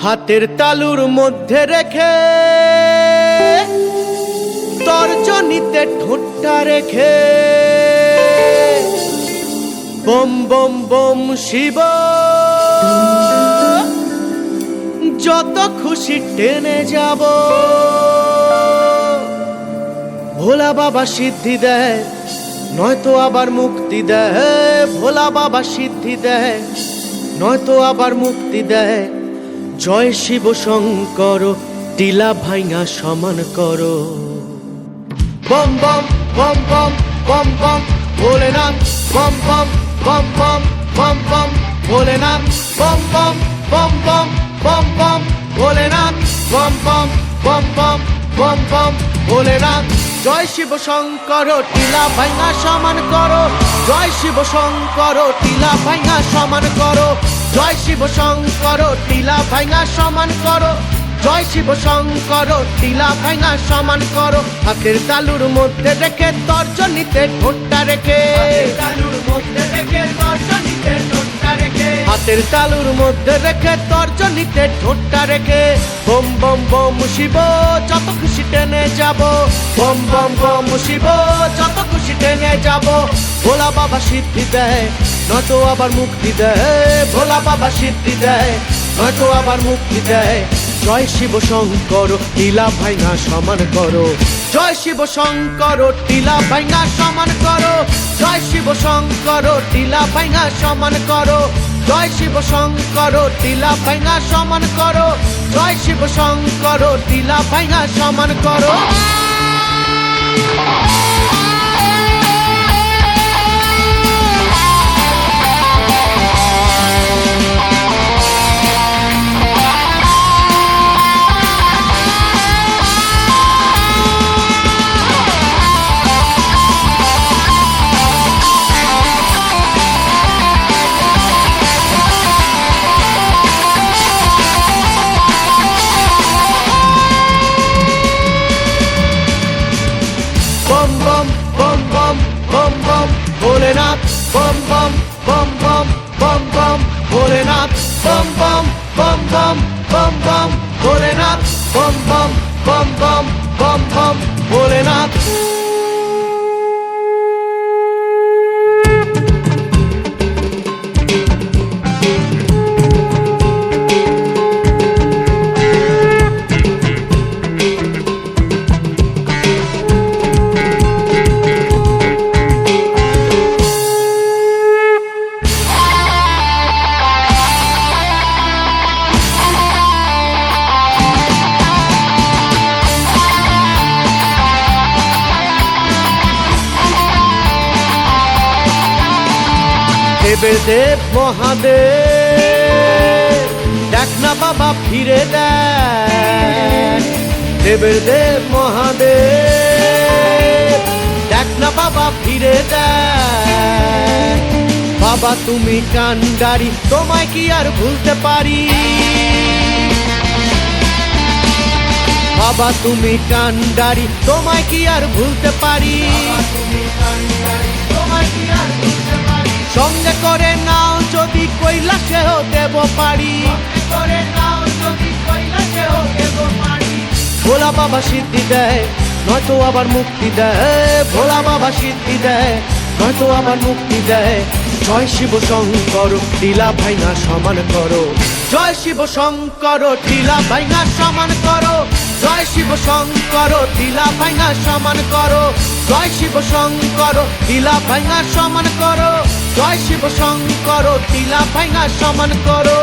হাতের তালুর মধ্যে রেখে তর্জনীতে ঠোঁটটা রেখে বম বম বম শিব যত খুশি টেনে যাব। ভোলা বাবা সিদ্ধি দেয় নয়তো আবার মুক্তি দেয়। ভোলা বাবা সিদ্ধি দেয় নয়তো আবার মুক্তি দেয়। জয় শিব শঙ্কর টিলা ভাইঙা সমান করো। বম বম বম বম বম বম ভোলেনাথ বম বম বম বম বম বম ভোলেনাথ বম বম বম বম বম বম ভোলেনাথ বম বম বম বম বম বম ভোলেনাথ। জয় শিব শঙ্কর টিলা ভাইঙা সমান করো। জয় শিব শঙ্কর টিলা ভাইঙা সমান করো। জয় শিব শঙ্কর টিলা ভাইঙা সমান করো। জয় শিব শঙ্কর টিলা ভাইঙা সমান করো। হাতের তালুর মধ্যে রেখে তর্জনীতে ঠোঁটটা রেখে তালুর মধ্যে রেখে তর্জনীতে ঠোঁটটা রেখে হাতের তালুর মধ্যে রেখে তর্জনীতে ঠোঁটটা রেখে বম বম বম শিব যত খুশি টেনে যাব। বম বম বম শিব যত খুশি টেনে যাব। ভোলা বাবা সিদ্ধি দেয় নয়তো আবার মুক্তি দেয়। ভোলা বাবা সিদ্ধি দেয় নয়তো আবার মুক্তি দেয়। জয় শিব শঙ্কর টিলা ভাইঙা সমান করো। জয় শিব শঙ্কর টিলা ভাইঙা সমান করো। জয় শিব শঙ্কর টিলা ভাইঙা সমান করো। জয় শিব শঙ্কর টিলা ভাইঙা সমান করো। জয় শিব শঙ্কর টিলা ভাইঙা সমান করো। বম বম বম বম বম বম ভোলেনাথ বম বম বম বম বম বম ভোলেনাথ বম বম বম বম বম বম ভোলেনাথ বম বম বম বম বম বম ভোলেনাথ। দেবের দেব মহাদেব দেখ না বাবা ফিরে দেখ। দেবের দেব মহাদেব দেখ না বাবা ফিরে দেখ। বাবা তুমি কান্ডারি তোমায় কি আর ভুলতে পারি। বাবা তুমি কান্ডারি তোমায় কি আর ভুলতে পারি। সঙ্গে করে নাও যদি কৈলাসেও দেব পারি। ভোলা বাবা সিদ্ধি দেয় নয়তো আবার মুক্তি দেয়। ভোলা বাবা সিদ্ধি দেয় নয়তো আবার মুক্তি দেয়। জয় শিব শঙ্কর টিলা ভাইঙা সমান করো। জয় শিব শঙ্কর টিলা ভাইঙা সমান করো। জয় শিব শঙ্কর টিলা ভাইঙা সমান করো। জয় শিব শঙ্কর টিলা ভাইঙা সমান করো। জয় শিব শঙ্কর টিলা ভাইঙা সমান করো।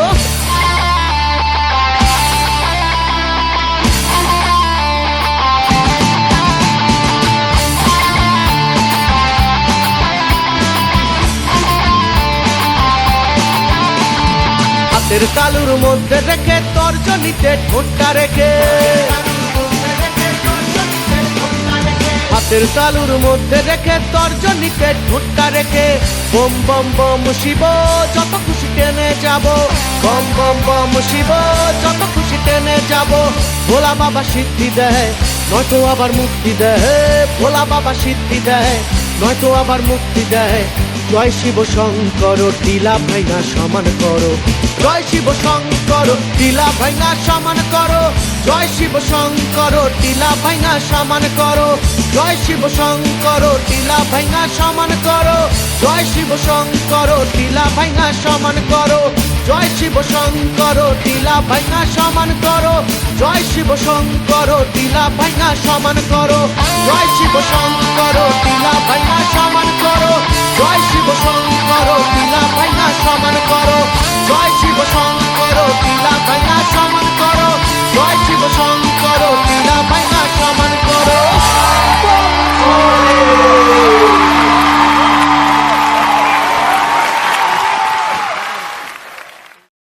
হাতের তালুর মধ্যে রেখে তর্জনীতে ঠোঁটটা রেখে হাতের তালুর মধ্যে রেখে তর্জনীতে ঠোঁটটা রেখে বম বম বম শিব যত খুশি টেনে যাব। বম বম বম শিব যত খুশি টেনে যাব। ভোলা বাবা সিদ্ধি দেয় নয়তো আবার মুক্তি দেয়। ভোলা বাবা সিদ্ধি দেয় নয়তো আবার মুক্তি দেয়। জয় শিব শঙ্কর টিলা ভাইঙা সমান করো, জয় শিব শঙ্কর টিলা ভাইঙা সমান করো, জয় শিব শঙ্কর টিলা ভাইঙা সমান করো, জয় শিব শঙ্কর টিলা ভাইঙা সমান করো, জয় শিব শঙ্কর টিলা ভাইঙা সমান করো, জয় শিব শঙ্কর টিলা ভাইঙা সমান করো, জয় শিব শঙ্কর টিলা ভাইঙা সমান করো, জয় শিব শঙ্কর টিলা ভাইঙা সমান করো, জয় শিব শঙ্কর টিলা ভাইঙা সমান করো, জয় শিব শঙ্কর টিলা ভাইঙা সমান করো, জয় শিব শঙ্কর